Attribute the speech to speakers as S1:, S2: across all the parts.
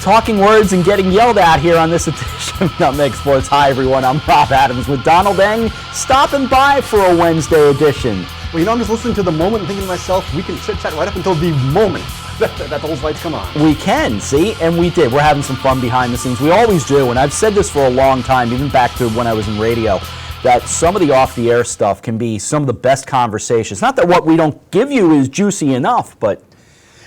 S1: talking words and getting yelled at here on this edition of Nutmeg Sports. Hi, everyone. I'm Rob Adams with Donald Eng, stopping by for a Wednesday edition.
S2: Well, you know, I'm just listening to the moment and thinking to myself, we can chit-chat right up until the moment that those lights come on.
S1: We can, see? And we did. We're having some fun behind the scenes. We always do, and I've said this for a long time, even back to when I was in radio, that some of the off-the-air stuff can be some of the best conversations. Not that what we don't give you is juicy enough, but...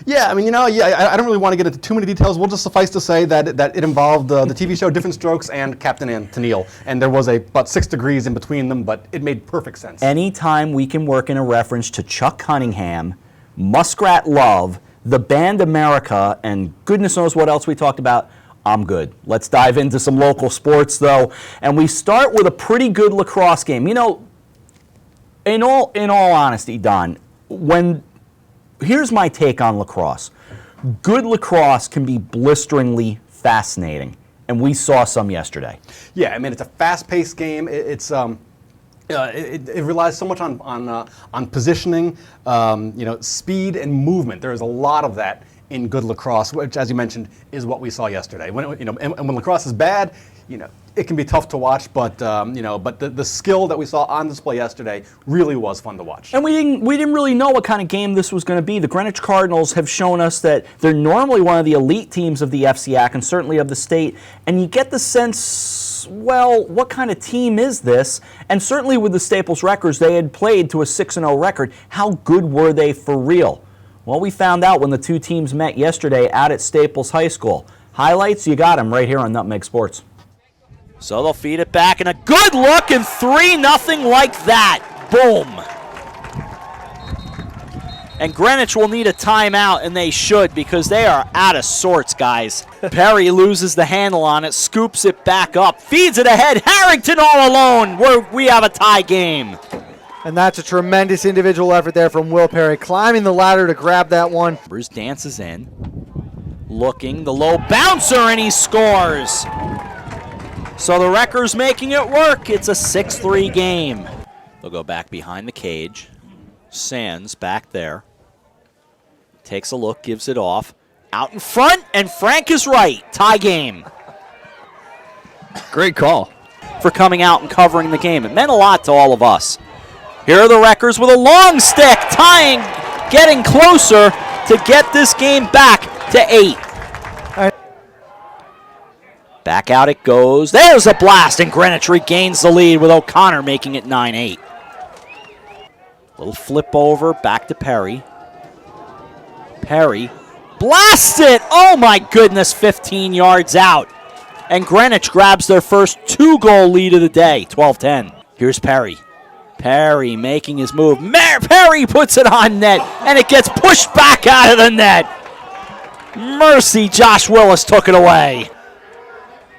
S2: Yeah, I mean, I don't really want to get into too many details. We'll just suffice to say that it involved the TV show Different Strokes and Captain and Tennille. And there was about 6 degrees in between them, but it made perfect sense.
S1: Anytime we can work in a reference to Chuck Cunningham, Muskrat Love, the band America, and goodness knows what else we talked about, I'm good. Let's dive into some local sports, though. And we start with a pretty good lacrosse game. You know, in all honesty, Don, here's my take on lacrosse. Good lacrosse can be blisteringly fascinating, and we saw some yesterday.
S2: Yeah, I mean, it's a fast-paced game. It relies so much on positioning, speed and movement. There is a lot of that in good lacrosse, which, as you mentioned, is what we saw yesterday. And when lacrosse is bad, it can be tough to watch, but the skill that we saw on display yesterday really was fun to watch.
S1: And we didn't really know what kind of game this was going to be. The Greenwich Cardinals have shown us that they're normally one of the elite teams of the FCIAC and certainly of the state, and you get the sense, well, what kind of team is this? And certainly with the Staples Wreckers, they had played to a 6-0 record. How good were they for real? Well, we found out when the two teams met yesterday out at Staples High School. Highlights, you got them right here on Nutmeg Sports. So they'll feed it back, and a good look, and 3-0 like that. Boom. And Greenwich will need a timeout, and they should, because they are out of sorts, guys. Perry loses the handle on it, scoops it back up, feeds it ahead. Harrington all alone. We have a tie game.
S3: And that's a tremendous individual effort there from Will Perry, climbing the ladder to grab that one.
S1: Bruce dances in, looking, the low bouncer, and he scores. So the Wreckers making it work. It's a 6-3 game. They'll go back behind the cage. Sands back there. Takes a look, gives it off. Out in front, and Frank is right. Tie game.
S4: Great call.
S1: For coming out and covering the game. It meant a lot to all of us. Here are the Wreckers with a long stick, tying, getting closer to get this game back to 8. Back out it goes. There's a blast, and Greenwich regains the lead with O'Connor making it 9-8. Little flip over, back to Perry. Perry blasts it. Oh my goodness, 15 yards out. And Greenwich grabs their first 2-goal lead of the day, 12-10. Here's Perry. Perry making his move. Perry puts it on net, and it gets pushed back out of the net. Mercy, Josh Willis took it away.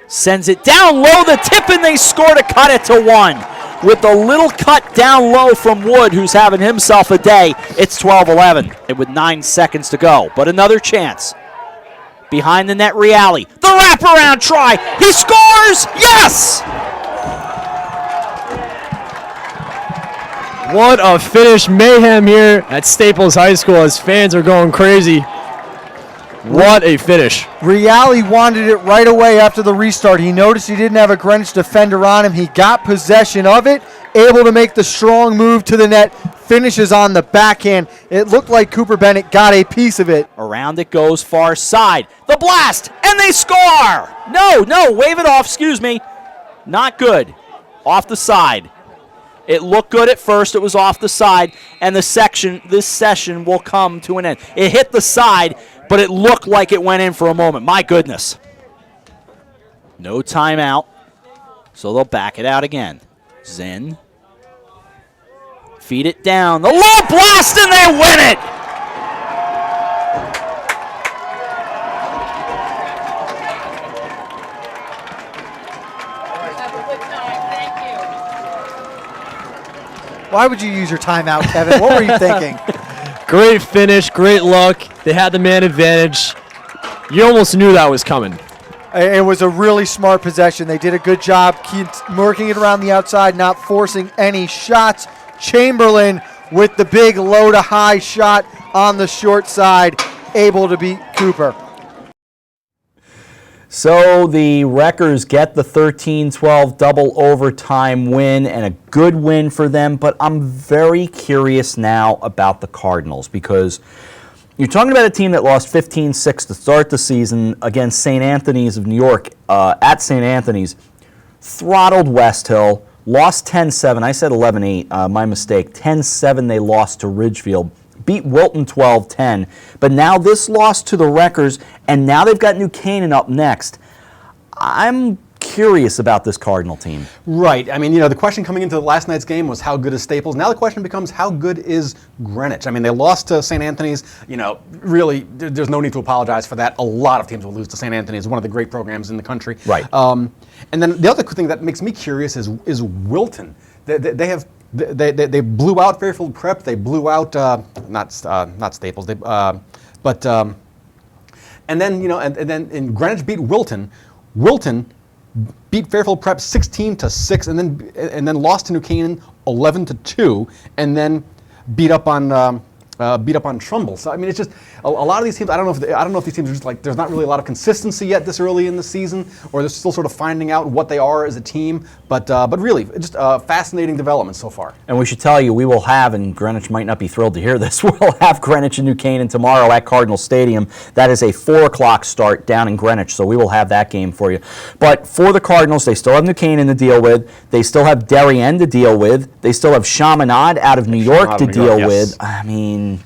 S1: Sends it down low, the tip, and they score to cut it to 1. With the little cut down low from Wood, who's having himself a day, it's 12-11. And with 9 seconds to go, but another chance. Behind the net, Reale. The wraparound try. He scores! Yes!
S4: What a finish. Mayhem here at Staples High School as fans are going crazy. What a finish.
S3: Reale wanted it right away after the restart. He noticed he didn't have a Greenwich defender on him. He got possession of it, able to make the strong move to the net, finishes on the backhand. It looked like Cooper Bennett got a piece of it.
S1: Around it goes, far side. The blast, and they score! No, wave it off, excuse me. Not good. Off the side. It looked good at first, it was off the side, and this session will come to an end. It hit the side, but it looked like it went in for a moment. My goodness. No timeout, so they'll back it out again. Zinn. Feed it down. The low blast, and they win it!
S3: Why would you use your timeout, Kevin? What were you thinking?
S4: Great finish, great luck. They had the man advantage. You almost knew that was coming.
S3: It was a really smart possession. They did a good job working it around the outside, not forcing any shots. Chamberlain with the big low to high shot on the short side, able to beat Cooper.
S1: So the Wreckers get the 13-12 double overtime win, and a good win for them, but I'm very curious now about the Cardinals, because you're talking about a team that lost 15-6 to start the season against St. Anthony's of New York at St. Anthony's, throttled West Hill, lost 10-7. I said 11-8, my mistake. 10-7 they lost to Ridgefield. Beat Wilton 12-10, but now this loss to the Wreckers, and now they've got New Canaan up next. I'm curious about this Cardinal team.
S2: Right. I mean, the question coming into last night's game was how good is Staples. Now the question becomes how good is Greenwich. I mean, they lost to St. Anthony's. Really, there's no need to apologize for that. A lot of teams will lose to St. Anthony's, one of the great programs in the country.
S1: Right.
S2: And then the other thing that makes me curious is Wilton. They blew out Fairfield Prep. They blew out not Staples. And then Greenwich beat Wilton. Wilton beat Fairfield Prep 16-6, and then lost to New Canaan 11-2, and then beat up on Trumbull. So I mean, it's just a lot of these teams. I don't know if these teams are just like there's not really a lot of consistency yet this early in the season, or they're still sort of finding out what they are as a team. But really, just fascinating development so far.
S1: And we should tell you, we will have, and Greenwich might not be thrilled to hear this, we'll have Greenwich and New Canaan tomorrow at Cardinal Stadium. That is a 4 o'clock start down in Greenwich, so we will have that game for you. But for the Cardinals, they still have New Canaan to deal with. They still have Darien to deal with. They still have Chaminade out of New York to deal with. I mean,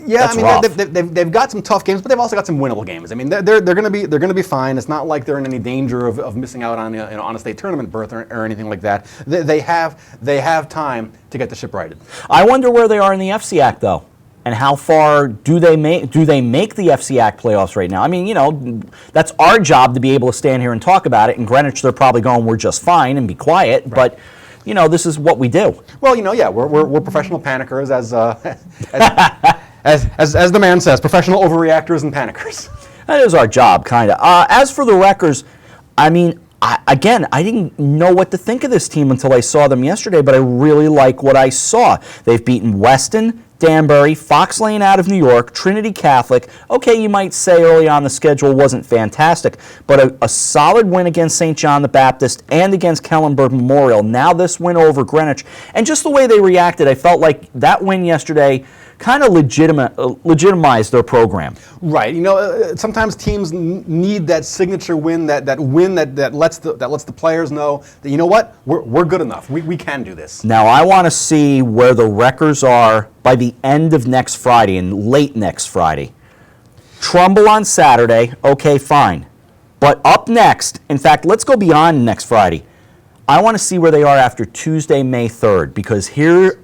S2: Yeah,
S1: that's
S2: I mean
S1: rough.
S2: they've got some tough games, but they've also got some winnable games. I mean they're going to be fine. It's not like they're in any danger of missing out on on a state tournament berth or anything like that. They have time to get the ship righted.
S1: I wonder where they are in the FCIAC though, and how far do they make the FCIAC playoffs right now? I mean, that's our job to be able to stand here and talk about it. In Greenwich, they're probably going, we're just fine, and be quiet, right. But. This is what we do.
S2: Well, yeah, we're professional panickers, as the man says, professional overreactors and panickers.
S1: That is our job, kind of. As for the Wreckers, I mean, I didn't know what to think of this team until I saw them yesterday, but I really like what I saw. They've beaten Weston, Danbury, Fox Lane out of New York, Trinity Catholic. Okay, you might say early on the schedule wasn't fantastic, but a solid win against St. John the Baptist and against Kellenberg Memorial. Now this win over Greenwich. And just the way they reacted, I felt like that win yesterday kind of legitimized their program.
S2: Right. Sometimes teams need that signature win, that win that lets the players know that we're good enough. We can do this.
S1: Now I want to see where the Wreckers are by the end of next Friday and late next Friday. Trumbull on Saturday. Okay, fine. But up next, in fact, let's go beyond next Friday. I want to see where they are after Tuesday, May 3rd, because here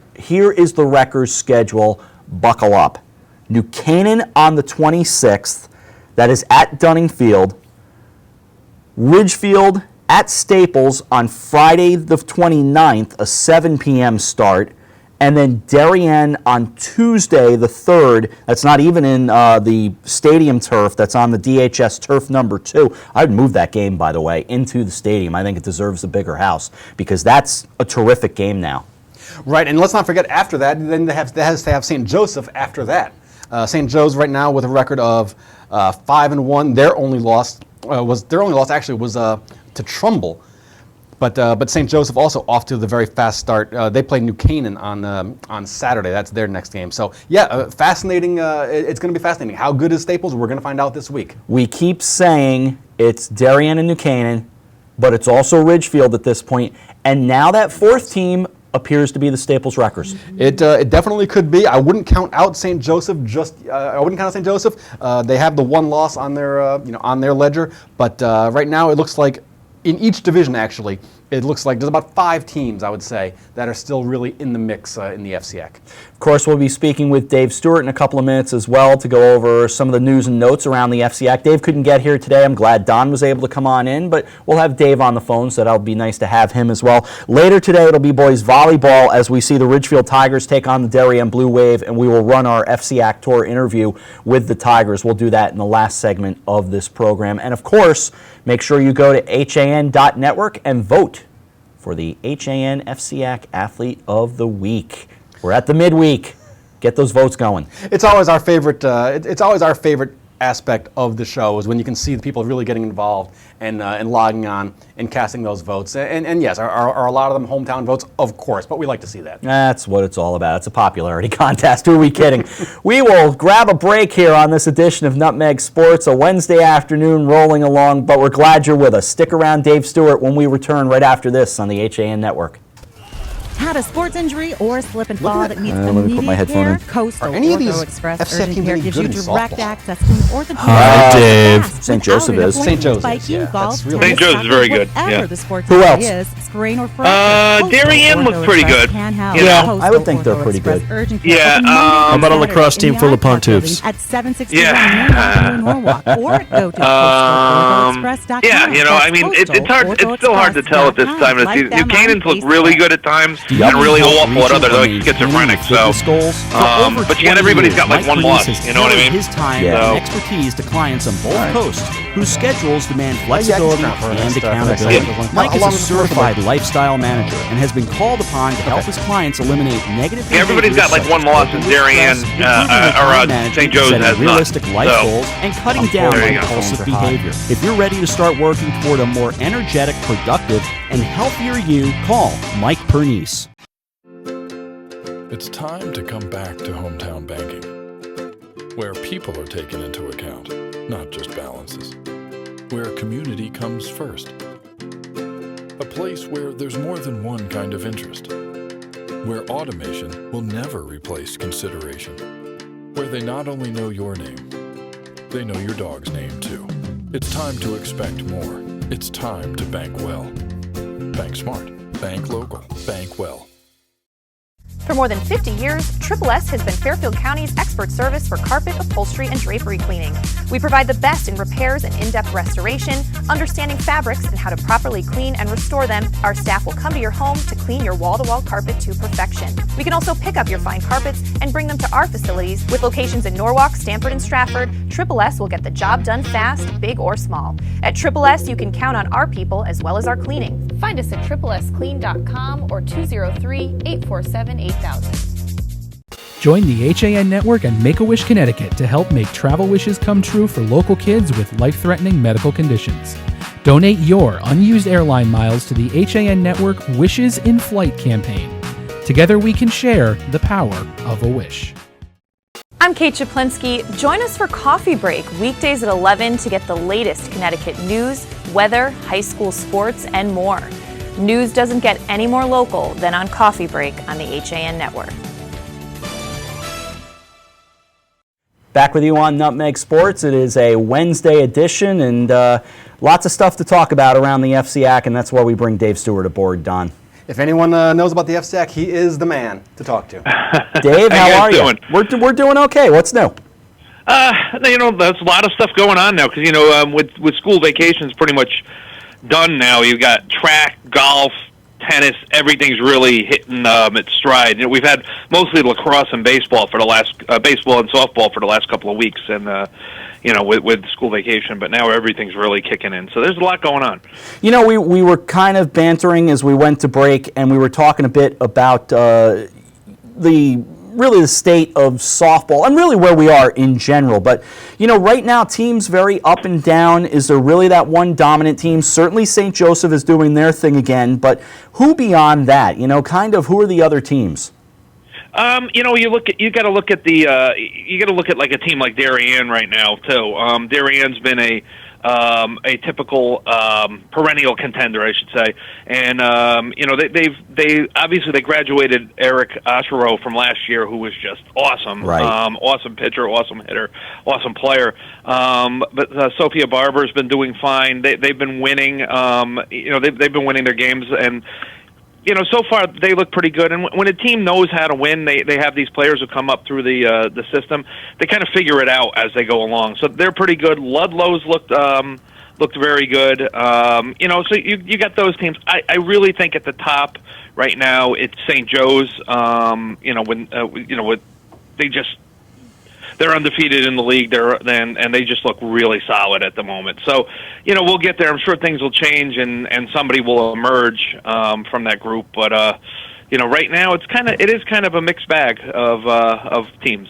S1: is the Wreckers' schedule. Buckle up. New Canaan on the 26th. That is at Dunning Field. Ridgefield at Staples on Friday the 29th, a 7 p.m. start. And then Darien on Tuesday the 3rd. That's not even in the stadium turf. That's on the DHS turf number 2. I'd move that game, by the way, into the stadium. I think it deserves a bigger house because that's a terrific game now.
S2: Right, and let's not forget after that, then they have to have St. Joseph after that. St. Joe's right now with a record of 5-1. Their only loss was to Trumbull, but St. Joseph also off to the very fast start. They play New Canaan on Saturday. That's their next game. So yeah, fascinating. It's going to be fascinating. How good is Staples? We're going to find out this week.
S1: We keep saying it's Darien and New Canaan, but it's also Ridgefield at this point, and now that fourth team appears to be the Staples Wreckers.
S2: It definitely could be. I wouldn't count out St. Joseph. I wouldn't count out St. Joseph. They have the one loss on their ledger, but right now it looks like in each division actually it looks like there's about 5 teams, I would say, that are still really in the mix in the FCIAC.
S1: Of course, we'll be speaking with Dave Stewart in a couple of minutes as well to go over some of the news and notes around the FCIAC. Dave couldn't get here today. I'm glad Don was able to come on in, but we'll have Dave on the phone, so that'll be nice to have him as well. Later today, it'll be boys volleyball as we see the Ridgefield Tigers take on the Darien Blue Wave, and we will run our FCIAC Tour interview with the Tigers. We'll do that in the last segment of this program. And of course, make sure you go to HAN.network and vote for the HAN FCIAC Athlete of the Week. We're at the midweek. Get those votes going.
S2: It's always our favorite. It's always our favorite aspect of the show is when you can see the people really getting involved and logging on and casting those votes. And yes, are a lot of them hometown votes? Of course, but we like to see that.
S1: That's what it's all about. It's a popularity contest. Who are we kidding? We will grab a break here on this edition of Nutmeg Sports, a Wednesday afternoon rolling along, but we're glad you're with us. Stick around, Dave Stewart, when we return right after this on the HAN Network.
S5: Had a sports injury or slip and fall that needs
S1: let me put my
S5: immediate
S1: headphone
S5: care?
S1: in.
S5: Coastal
S2: Are any of these
S5: Ortho Express
S2: FCIAC
S5: Urgent
S2: teams
S5: Care
S2: any
S5: gives
S2: good
S5: you
S2: in
S5: direct
S2: softball?
S5: access to an orthopedic
S4: Hi, Dave.
S1: St. Joseph is.
S2: St. Joseph's,
S5: biking,
S2: yeah,
S5: golf,
S2: that's really
S5: tennis,
S6: St. Joseph's is very good,
S5: whatever
S6: yeah.
S5: the sports
S1: Who
S5: injury
S1: else?
S5: is, sprain or fracture.
S6: Darien
S5: Coastal
S6: looks pretty
S5: Ortho
S6: good.
S5: Express can help.
S6: You know,
S5: Coastal
S1: I would think they're
S5: Ortho
S1: pretty
S5: Express
S1: good.
S5: Urgent Care
S6: Yeah,
S5: open Monday
S6: how
S5: through
S4: about a
S5: Saturday
S4: lacrosse
S5: in
S4: team
S5: the
S4: full of
S5: Art Park building
S4: pontoofs?
S5: At 761
S6: Yeah.
S5: Norwalk, or go to coastalorthoexpress.com.
S6: Yeah, you know, I mean, it's hard. It's still hard to tell at this time of the season. New Canaans look really good at times and really awful at others, like schizophrenic. So, but yet everybody's got like one loss. You know what I mean?
S7: His time
S1: Yeah.
S7: and expertise to clients on both coasts whose schedules demand flexibility and accountability. Mike is a certified lifestyle manager and has been called upon to help his clients eliminate negative
S6: Yeah, everybody's got like one loss, and Darien St. Joe's has none.
S7: realistic life
S6: So,
S7: goals and cutting down
S6: there
S7: on
S6: you go.
S7: impulsive behavior. If you're ready to start working toward a more energetic, productive, and healthier you, call Mike Pernice.
S8: It's time to come back to hometown banking, where people are taken into account, not just balances, where community comes first, a place where there's more than one kind of interest, where automation will never replace consideration, where they not only know your name, they know your dog's name too. It's time to expect more. It's time to bank well. Bank smart. Bank local. Bank well.
S9: For more than 50 years, Triple S has been Fairfield County's expert service for carpet, upholstery, and drapery cleaning. We provide the best in repairs and in-depth restoration, understanding fabrics and how to properly clean and restore them. Our staff will come to your home to clean your wall-to-wall carpet to perfection. We can also pick up your fine carpets and bring them to our facilities. With locations in Norwalk, Stamford, and Stratford, Triple S will get the job done fast, big or small. At Triple S, you can count on our people as well as our cleaning. Find us at triplesclean.com or 203-847-8000.
S10: Join the HAN Network and Make-A-Wish Connecticut to help make travel wishes come true for local kids with life-threatening medical conditions. Donate your unused airline miles to the HAN Network Wishes in Flight campaign. Together we can share the power of a wish.
S9: I'm Kate Chaplinsky. Join us for Coffee Break, weekdays at 11 to get the latest Connecticut news, weather, high school sports, and more. News doesn't get any more local than on Coffee Break on the HAN Network.
S1: Back with you on Nutmeg Sports. It is a Wednesday edition, and lots of stuff to talk about around the FCIAC, and that's why we bring Dave Stewart aboard. Don.
S2: If anyone knows about the FCIAC, he is the man to talk to.
S1: Dave, how are you?
S6: doing?
S1: We're doing okay. What's new?
S6: You know, there's a lot of stuff going on now because, you know, with school vacations pretty much done now, you've got track, golf, tennis, everything's really hitting its stride. You know, we've had mostly lacrosse and baseball for the last baseball and softball for the last couple of weeks, and you know, with school vacation. But now everything's really kicking in. So there's a lot going on.
S1: You know, we were kind of bantering as we went to break, and we were talking a bit about the state of softball and really where we are in general. But, you know, right now, teams very up and down. Is there really that one dominant team? Certainly St. Joseph is doing their thing again, but who beyond that? You know, kind of who are the other teams?
S6: You know, you got to look at like a team like Darien right now too. Darien's been a typical perennial contender, I should say, and you know they obviously graduated Eric Oshero from last year, who was just awesome,
S1: right?
S6: Awesome pitcher, awesome hitter, awesome player. But Sophia Barber's been doing fine. They've been winning. You know, they've been winning their games, and you know, so far they look pretty good. And when a team knows how to win, they have these players who come up through the system. They kind of figure it out as they go along. So they're pretty good. Ludlow's looked very good. You know, so you got those teams. I really think at the top right now it's St. Joe's. You know, they're undefeated in the league. And they just look really solid at the moment. So, you know, we'll get there. I'm sure things will change and somebody will emerge from that group. But you know, right now it is kind of a mixed bag of teams.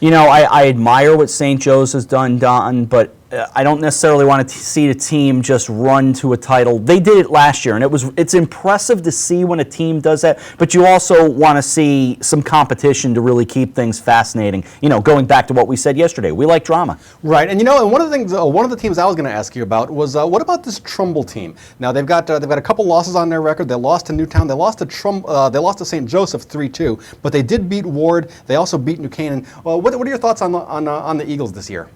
S1: You know, I admire what St. Joe's has done, but I don't necessarily want to see the team just run to a title. They did it last year, and it's impressive to see when a team does that, but you also want to see some competition to really keep things fascinating. You know, going back to what we said yesterday, we like drama.
S2: Right, and you know, and one of the teams I was going to ask you about was what about this Trumbull team? Now they've got a couple losses on their record. They lost to Newtown. They lost to St. Joseph 3-2, but they did beat Ward. They also beat New Canaan. What are your thoughts on the Eagles this year?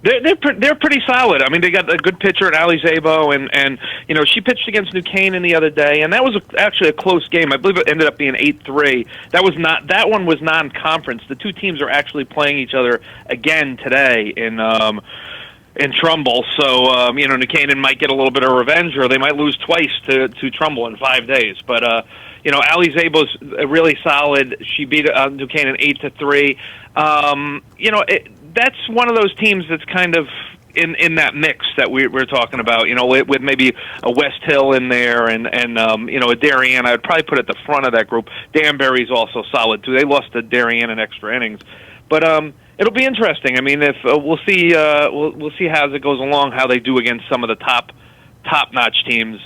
S6: They're pretty solid. I mean, they got a good pitcher in Ali Zabo, and you know, she pitched against New Canaan the other day, and that was actually a close game. I believe it ended up being 8-3. That one was non-conference. The two teams are actually playing each other again today in Trumbull. So you know, New Canaan might get a little bit of revenge, or they might lose twice to Trumbull in 5 days. But you know, Ali Zabo's really solid. She beat New Canaan 8-3. You know, that's one of those teams that's kind of in that mix that we're talking about. You know, with maybe a West Hill in there and you know, a Darien. I would probably put at the front of that group. Danbury's also solid too. They lost to Darien in extra innings, but it'll be interesting. I mean, if we'll see how as it goes along, how they do against some of the top-notch teams,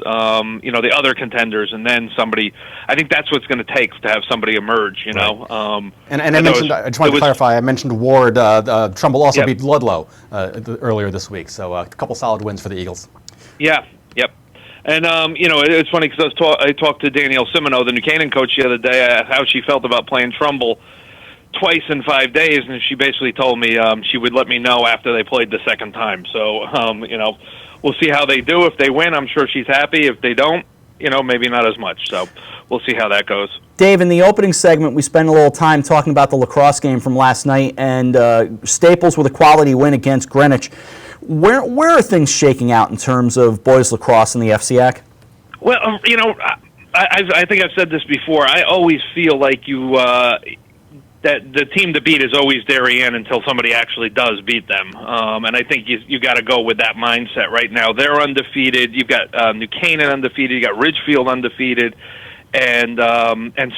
S6: you know, the other contenders, and then somebody. I think that's what's going to take to have somebody emerge. You know,
S2: and I mentioned. I just wanted to clarify. I mentioned Ward. Trumbull also beat Ludlow earlier this week, so a couple solid wins for the Eagles.
S6: Yeah. Yep. And you know, it's funny because I talked to Danielle Simino, the New Canaan coach, the other day, how she felt about playing Trumbull twice in 5 days, and she basically told me she would let me know after they played the second time. So you know, we'll see how they do. If they win, I'm sure she's happy. If they don't, you know, maybe not as much. So we'll see how that goes.
S1: Dave, in the opening segment, we spent a little time talking about the lacrosse game from last night, and Staples with a quality win against Greenwich. Where are things shaking out in terms of boys lacrosse in the FCIAC?
S6: Well, you know, I think I've said this before. I always feel like that the team to beat is always Darien until somebody actually does beat them. And I think you got to go with that mindset right now. They're undefeated. You've got New Canaan undefeated. You got Ridgefield undefeated, and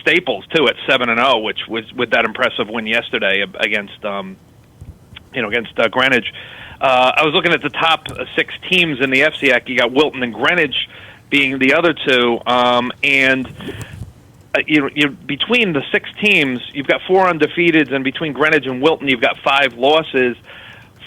S6: Staples too at 7-0, which was with that impressive win yesterday against Greenwich. I was looking at the top 6 teams in the FCIAC. You got Wilton and Greenwich being the other two, and you between the 6 teams, you've got 4 undefeateds, and between Greenwich and Wilton, you've got 5 losses.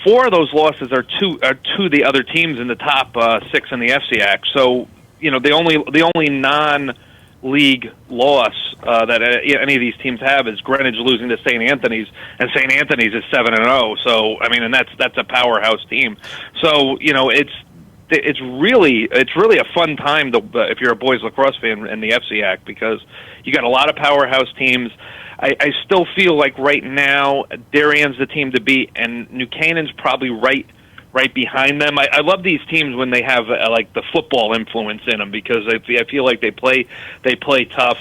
S6: 4 of those losses are to the other teams in the top 6 in the FCIAC. So, you know, the only non-league loss that any of these teams have is Greenwich losing to St. Anthony's, and St. Anthony's is 7-0. So, I mean, and that's a powerhouse team. So, you know, it's really a fun time to, if you're a boys lacrosse fan in the FCIAC, because you got a lot of powerhouse teams. I still feel like right now Darien's the team to beat, and New Canaan's probably right behind them. I love these teams when they have like the football influence in them, because I feel like they play tough,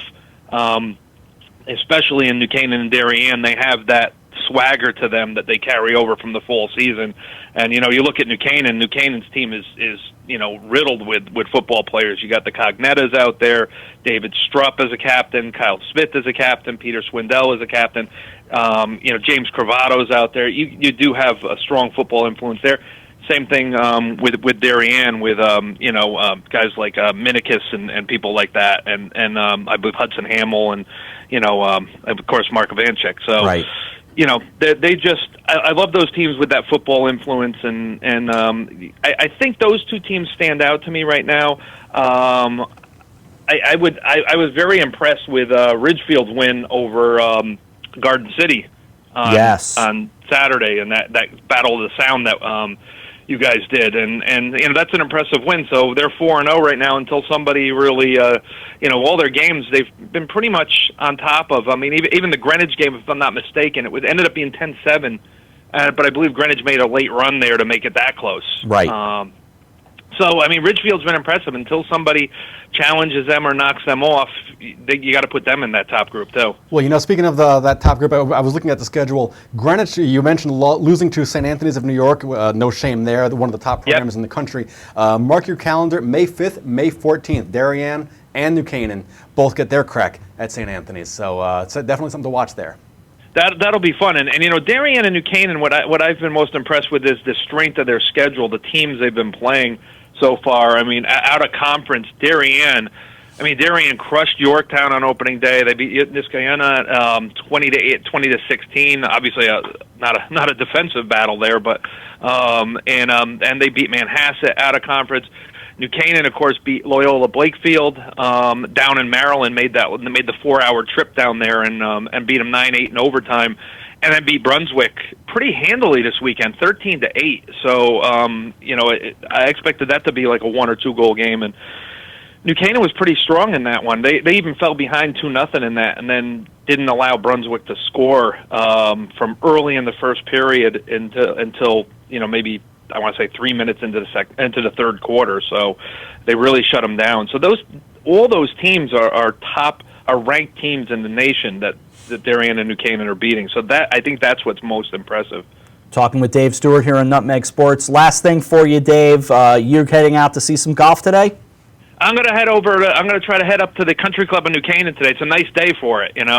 S6: especially in New Canaan and Darien. They have that swagger to them that they carry over from the fall season. And you know, you look at New Canaan's team is you know, riddled with football players. You got the Cognettas out there, David Strupp as a captain, Kyle Smith as a captain, Peter Swindell as a captain, you know, James Cravato's out there. You do have a strong football influence there. Same thing with Darien, with you know, guys like Minikis and people like that, and I believe Hudson Hamill, and you know, of course Mark Ivanchik. So
S1: right.
S6: You know, they just, I love those teams with that football influence, and I think those two teams stand out to me right now. I was very impressed with Ridgefield's win over Garden City on Saturday, and that Battle of the Sound that you guys did, and you know, that's an impressive win. So they're 4-0 right now until somebody really, you know, all their games they've been pretty much on top of. I mean, even the Greenwich game, if I'm not mistaken, ended up being 10-7, but I believe Greenwich made a late run there to make it that close.
S1: Right.
S6: So, I mean, Ridgefield's been impressive. Until somebody challenges them or knocks them off, you got to put them in that top group, too.
S2: Well, you know, speaking of that top group, I was looking at the schedule. Greenwich, you mentioned losing to St. Anthony's of New York. No shame there. One of the top programs in the country. Mark your calendar, May 5th, May 14th. Darien and New Canaan both get their crack at St. Anthony's. So it's definitely something to watch there.
S6: That'll be fun. And Darien and New Canaan, what I've been most impressed with is the strength of their schedule, the teams they've been playing so far. I mean, out of conference, Darien crushed Yorktown on opening day. They beat Niskayuna 20-16. Obviously, not a defensive battle there, but and they beat Manhasset out of conference. New Canaan, of course, beat Loyola Blakefield down in Maryland. Made the 4-hour trip down there and beat them 9-8 in overtime, and then beat Brunswick pretty handily this weekend, 13-8. So I expected that to be like a 1 or 2 goal game, and New Canaan was pretty strong in that one. They even fell behind 2-0 in that, and then didn't allow Brunswick to score from early in the first period until maybe, I want to say 3 minutes into the third quarter. So they really shut them down. So all those teams are ranked teams in the nation that Darien and New Canaan are beating. So I think that's what's most impressive.
S1: Talking with Dave Stewart here on Nutmeg Sports. Last thing for you, Dave. You're heading out to see some golf today?
S6: I'm going to try to head up to the Country Club in New Canaan today. It's a nice day for it, and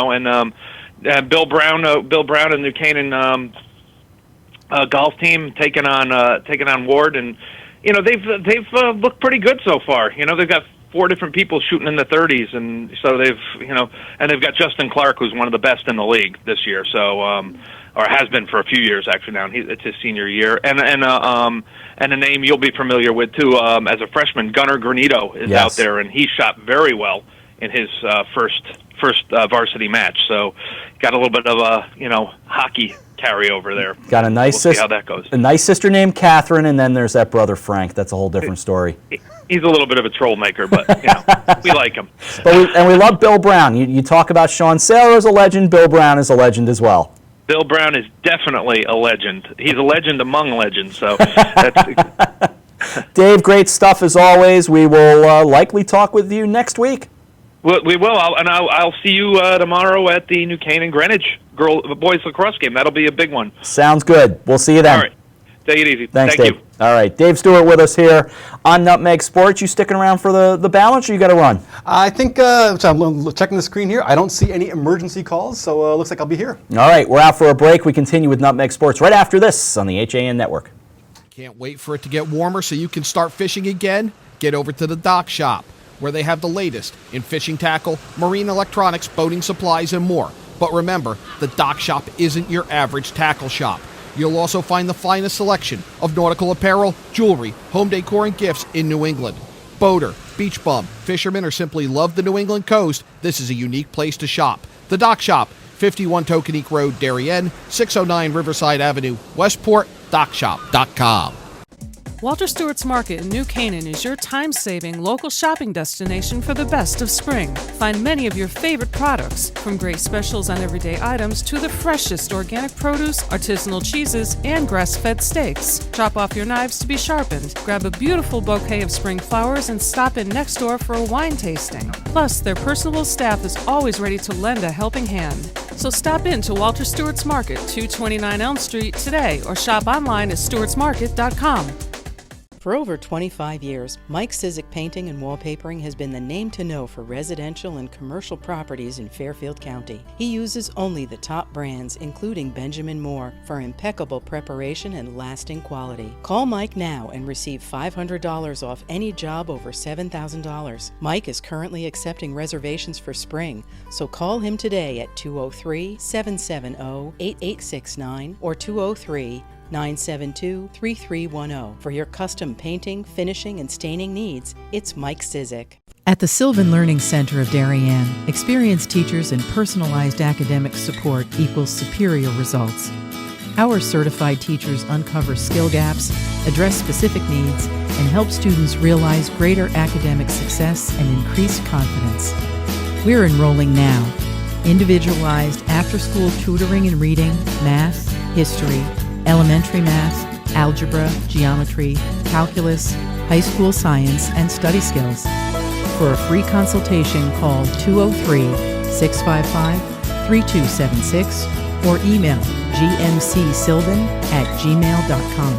S6: Bill Brown and New Canaan golf team taking on Ward, and they've looked pretty good so far. They've got 4 different people shooting in the 30s, and so they've got Justin Clark, who's one of the best in the league this year. So or has been for a few years actually now. It's his senior year, and a name you'll be familiar with too as a freshman, Gunnar Granito is out there, and he shot very well in his first varsity match. So got a little bit of a hockey carryover there.
S1: Got a nice
S6: we'll see how that goes.
S1: A nice sister named Catherine, and then there's that brother Frank. That's a whole different story.
S6: He's a little bit of a troll maker, but we like him.
S1: But we love Bill Brown. You talk about Sean Saylor as a legend. Bill Brown is a legend as well.
S6: Bill Brown is definitely a legend. He's a legend among legends. So, that's
S1: Dave, great stuff as always. We will likely talk with you next week.
S6: We will, I'll see you tomorrow at the New Canaan Greenwich boys lacrosse game. That'll be a big one.
S1: Sounds good. We'll see you then.
S6: All right. Take it easy.
S1: Thanks,
S6: Thank
S1: Dave.
S6: you.
S1: All right, Dave Stewart with us here on Nutmeg Sports. You sticking around for the balance, or you got to run?
S2: I think, so I'm checking the screen here. I don't see any emergency calls, so looks like I'll be here.
S1: All right, we're out for a break. We continue with Nutmeg Sports right after this on the HAN Network.
S11: Can't wait for it to get warmer so you can start fishing again? Get over to the Dock Shop, where they have the latest in fishing tackle, marine electronics, boating supplies, and more. But remember, the Dock Shop isn't your average tackle shop. You'll also find the finest selection of nautical apparel, jewelry, home decor, and gifts in New England. Boater, beach bum, fisherman, or simply love the New England coast, this is a unique place to shop. The Dock Shop, 51 Tokenique Road, Darien, 609 Riverside Avenue, Westport, dockshop.com.
S12: Walter Stewart's Market in New Canaan is your time-saving local shopping destination for the best of spring. Find many of your favorite products, from great specials on everyday items to the freshest organic produce, artisanal cheeses, and grass-fed steaks. Drop off your knives to be sharpened, grab a beautiful bouquet of spring flowers, and stop in next door for a wine tasting. Plus, their personable staff is always ready to lend a helping hand. So stop in to Walter Stewart's Market, 229 Elm Street today, or shop online at stewartsmarket.com.
S13: For over 25 years, Mike Cizik Painting and Wallpapering has been the name to know for residential and commercial properties in Fairfield County. He uses only the top brands, including Benjamin Moore, for impeccable preparation and lasting quality. Call Mike now and receive $500 off any job over $7,000. Mike is currently accepting reservations for spring, so call him today at 203-770-8869 or 203-972-3310. For your custom painting, finishing, and staining needs, it's Mike Cizik.
S14: At the Sylvan Learning Center of Darien, experienced teachers and personalized academic support equals superior results. Our certified teachers uncover skill gaps, address specific needs, and help students realize greater academic success and increased confidence. We're enrolling now. Individualized after-school tutoring in reading, math, history, elementary math, algebra, geometry, calculus, high school science, and study skills. For a free consultation, call 203-655-3276 or email gmcsylvan@gmail.com.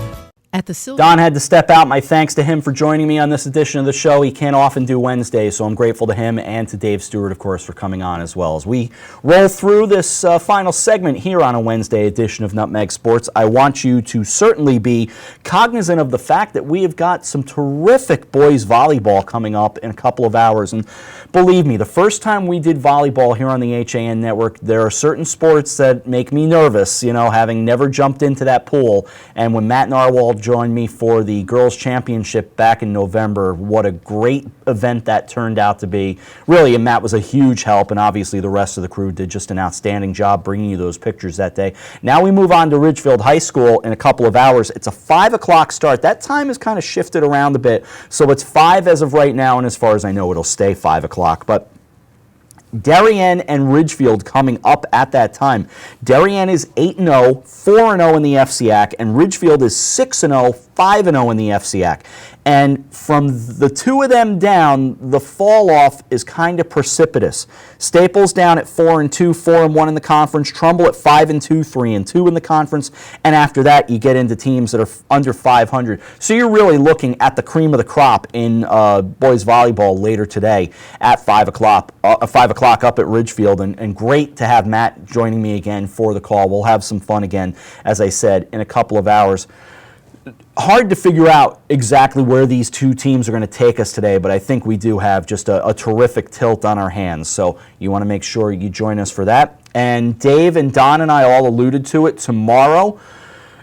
S14: At the Silver
S1: Don had to step out. My thanks to him for joining me on this edition of the show. He can't often do Wednesdays, so I'm grateful to him and to Dave Stewart, of course, for coming on as well. As we roll through this final segment here on a Wednesday edition of Nutmeg Sports, I want you to certainly be cognizant of the fact that we have got some terrific boys volleyball coming up in a couple of hours. And believe me, the first time we did volleyball here on the HAN Network, there are certain sports that make me nervous, you know, having never jumped into that pool. And when Matt Narwhal joined me for the Girls' Championship back in November, what a great event that turned out to be. Really, and Matt was a huge help, and obviously the rest of the crew did just an outstanding job bringing you those pictures that day. Now we move on to Ridgefield High School in a couple of hours. It's a 5 o'clock start. That time has kind of shifted around a bit, so it's 5 as of right now, and as far as I know, it'll stay 5 o'clock. But Darien and Ridgefield coming up at that time. Darien is 8-0, 4-0 in the FCIAC, and Ridgefield is 6-0, 5-0 in the FCIAC. And from the two of them down, the fall off is kind of precipitous. Staples down at 4-2, 4-1 in the conference. Trumbull at 5-2, 3-2 in the conference. And after that, you get into teams that are under 500. So you're really looking at the cream of the crop in boys volleyball later today at 5 o'clock. 5 o'clock up at Ridgefield. And great to have Matt joining me again for the call. We'll have some fun again, as I said, in a couple of hours. Hard to figure out exactly where these two teams are going to take us today, but I think we do have just a terrific tilt on our hands. So you want to make sure you join us for that. And Dave and Don and I all alluded to it tomorrow.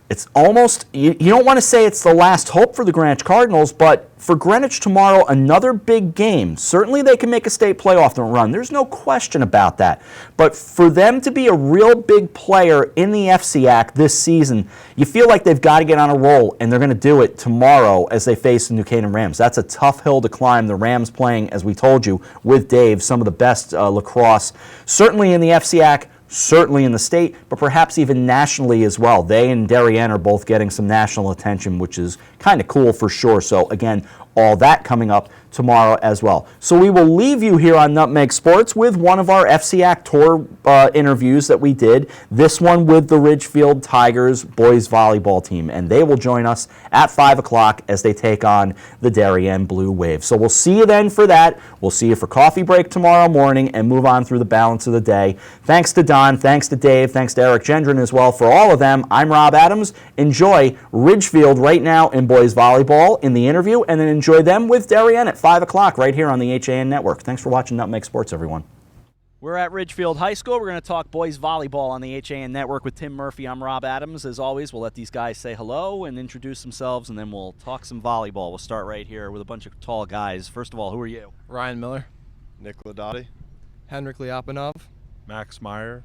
S1: It's almost, you don't want to say it's the last hope for the Greenwich Cardinals, but for Greenwich tomorrow, another big game. Certainly they can make a state playoff run. There's no question about that. But for them to be a real big player in the FCIAC this season, you feel like they've got to get on a roll, and they're going to do it tomorrow as they face the New Canaan Rams. That's a tough hill to climb. The Rams playing, as we told you, with Dave, some of the best lacrosse, certainly in the FCIAC, certainly in the state, but perhaps even nationally as well. They and Darien are both getting some national attention, which is kind of cool for sure. So again, all that coming up tomorrow as well. So we will leave you here on Nutmeg Sports with one of our FCIAC Tour interviews that we did, this one with the Ridgefield Tigers boys volleyball team, and they will join us at 5 o'clock as they take on the Darien Blue Wave. So we'll see you then for that. We'll see you for coffee break tomorrow morning and move on through the balance of the day. Thanks to Don, thanks to Dave, thanks to Eric Gendron as well. For all of them, I'm Rob Adams. Enjoy Ridgefield right now in boys volleyball in the interview, and then enjoy them with Darien at 5 o'clock right here on the HAN Network. Thanks for watching Nutmeg Sports, everyone. We're at Ridgefield High School. We're going to talk boys volleyball on the HAN Network with Tim Murphy. I'm Rob Adams. As always, we'll let these guys say hello and introduce themselves, and then we'll talk some volleyball. We'll start right here with a bunch of tall guys. First of all, who are you?
S15: Ryan Miller. Nick Ladotti. Henrik Liapanov. Max Meyer.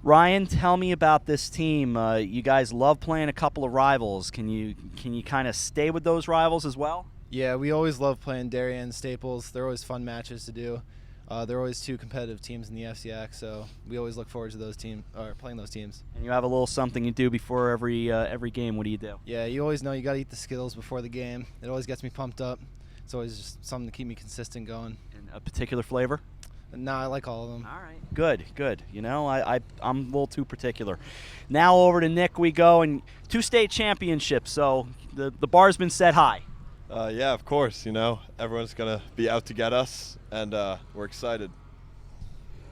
S1: Ryan, tell me about this team. You guys love playing a couple of rivals. Can you kind of stay with those rivals as well?
S15: Yeah, we always love playing Darien and Staples. They're always fun matches to do. They're always two competitive teams in the FCIAC, so we always look forward to those playing those teams.
S1: And you have a little something you do before every game. What do you do?
S15: Yeah, you always know you got to eat the Skittles before the game. It always gets me pumped up. It's always just something to keep me consistent going.
S1: And a particular flavor?
S15: No, I like all of them.
S1: All right. Good. You know, I'm a little too particular. Now over to Nick we go, and 2 state championships, so the bar's been set high.
S16: Yeah, of course. You know, everyone's going to be out to get us, and we're excited.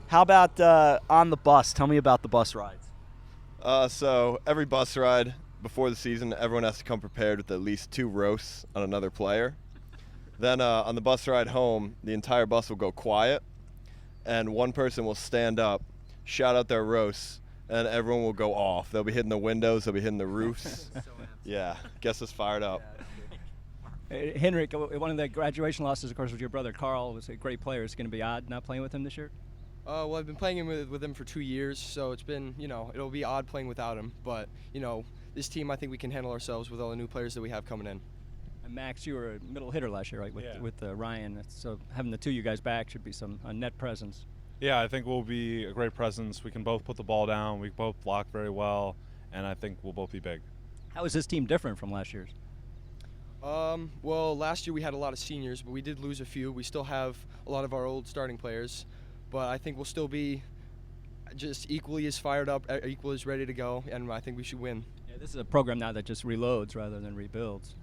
S1: How about on the bus? Tell me about the bus rides.
S16: So every bus ride before the season, everyone has to come prepared with at least 2 roasts on another player. Then on the bus ride home, the entire bus will go quiet, and one person will stand up, shout out their roasts, and everyone will go off. They'll be hitting the windows, they'll be hitting the roofs. Yeah, gets us fired up.
S17: Henrik, one of the graduation losses, of course, was your brother Carl. Was a great player. It's going to be odd not playing with him this year?
S18: Well, I've been playing with him for 2 years, so it's been, it'll be odd playing without him. But, this team, I think we can handle ourselves with all the new players that we have coming in.
S17: And Max, you were a middle hitter last year, right, with Ryan. So having the 2 of you guys back should be a net presence.
S19: Yeah, I think we'll be a great presence. We can both put the ball down. We both block very well, and I think we'll both be big.
S17: How is this team different from last year's?
S18: Well, last year we had a lot of seniors, but we did lose a few. We still have a lot of our old starting players, but I think we'll still be just equally as fired up, equally as ready to go, and I think we should win.
S17: Yeah, this is a program now that just reloads rather than rebuilds.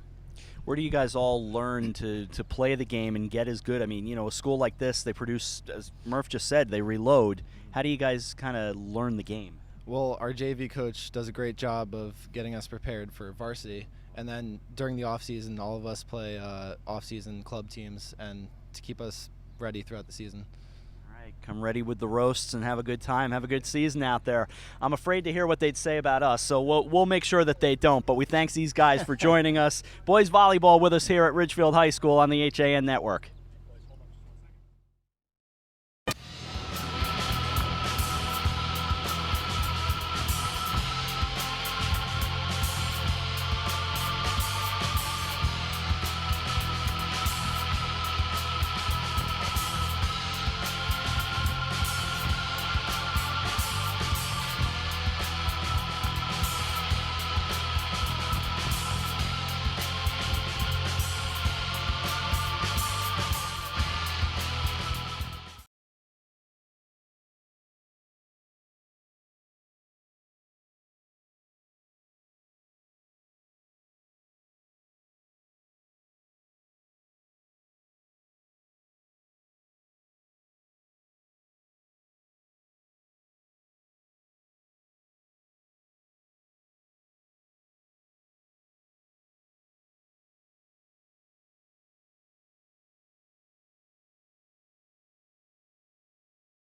S7: Where do you guys all learn to play the game and get as good? I mean, a school like this, they produce, as Murph just said, they reload. How do you guys kind of learn the game?
S15: Well, our JV coach does a great job of getting us prepared for varsity. And then during the off-season, all of us play off-season club teams and to keep us ready throughout the season.
S7: All right, come ready with the roasts and have a good time. Have a good season out there. I'm afraid to hear what they'd say about us, so we'll make sure that they don't. But we thank these guys for joining us. Boys volleyball with us here at Ridgefield High School on the HAN Network.